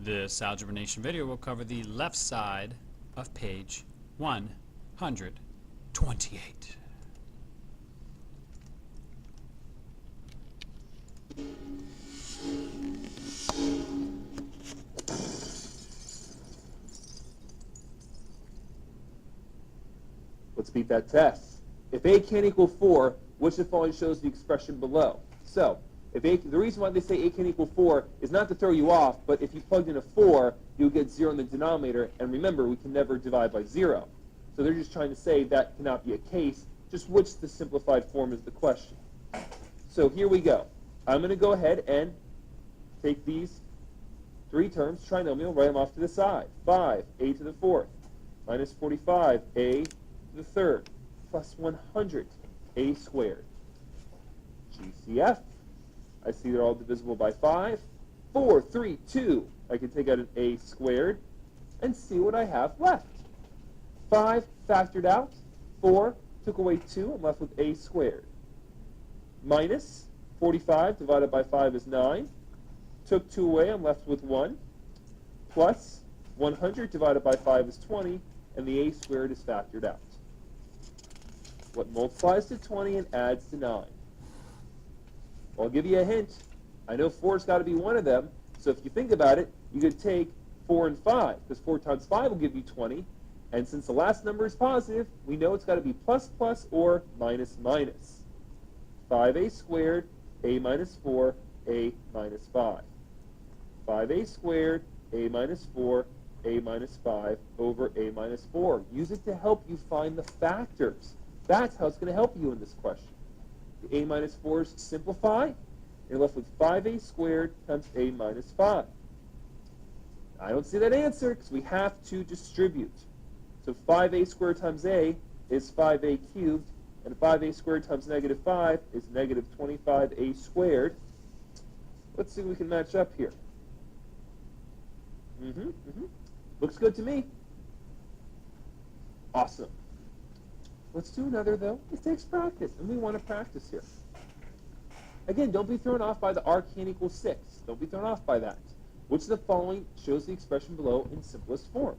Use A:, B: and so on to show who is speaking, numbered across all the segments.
A: This Algebra Nation video will cover the left side of page 128.
B: Let's beat that test. If a can't equal 4, which of the following shows the expression below? So, if a, the reason why they say a can't equal 4 is not to throw you off, but if you plugged in a 4, you'll get 0 in the denominator, and remember, we can never divide by 0. So they're just trying to say that cannot be a case, just which the simplified form is the question. So here we go. I'm going to go ahead and take these three terms, trinomial, write them off to the side. 5, a to the 4th, minus 45, a to the 3rd, plus 100, a squared. GCF, I see they're all divisible by 5. 4, 3, 2, I can take out an a squared and see what I have left. 5 factored out, 4 took away 2, I'm left with a squared. Minus 45 divided by 5 is 9. Took 2 away, I'm left with 1. Plus 100 divided by 5 is 20, and the a squared is factored out. What multiplies to 20 and adds to 9? Well, I'll give you a hint. I know 4's got to be one of them, so if you think about it, you could take 4 and 5, because 4 times 5 will give you 20, and since the last number is positive, we know it's got to be plus plus or minus minus. 5a squared, a minus 4, a minus 5. 5a squared, a minus 4, a minus 5 over a minus 4. Use it to help you find the factors. That's how it's going to help you in this question. The a minus 4's simplify. You're left with 5a squared times a minus 5. I don't see that answer because we have to distribute. So 5a squared times a is 5a cubed, and 5a squared times negative 5 is negative 25a squared. Let's see if we can match up here. Looks good to me. Awesome. Let's do another, though. It takes practice, and we want to practice here. Again, don't be thrown off by the r can't equal 6. Don't be thrown off by that. Which of the following shows the expression below in simplest form?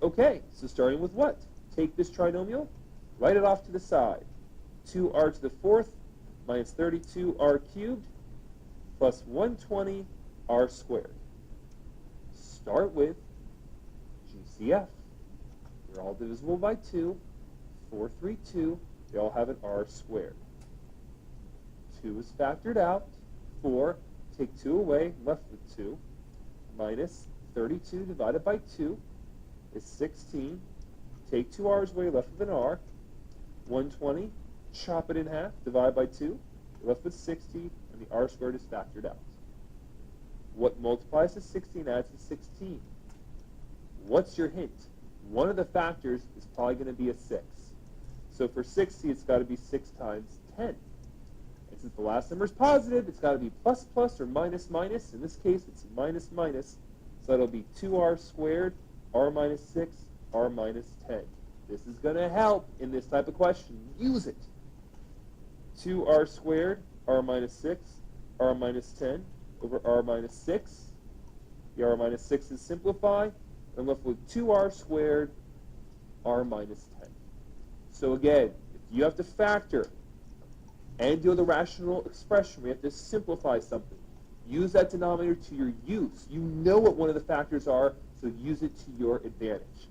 B: Okay, so starting with what? Take this trinomial, write it off to the side. 2r to the 4th minus 32r cubed plus 120r squared. Start with GCF. They're all divisible by 2. 4, 3, 2. They all have an r squared. 2 is factored out. 4, take 2 away, left with 2. Minus 32 divided by 2 is 16. Take 2 r's away, left with an r. 120, chop it in half, divide by 2. You're left with 60, and the r squared is factored out. What multiplies to 16 adds to 16? What's your hint? One of the factors is probably going to be a 6. So for 60, it's got to be 6 times 10. And since the last number is positive, it's got to be plus plus or minus minus. In this case, it's minus minus. So it'll be 2r squared, r minus 6, r minus 10. This is going to help in this type of question. Use it. 2r squared, r minus 6, r minus 10 over r minus 6. The r minus 6 is simplified. I'm left with 2r squared, r minus 10. So again, if you have to factor and do the rational expression, we have to simplify something. Use that denominator to your use. You know what one of the factors are, so use it to your advantage.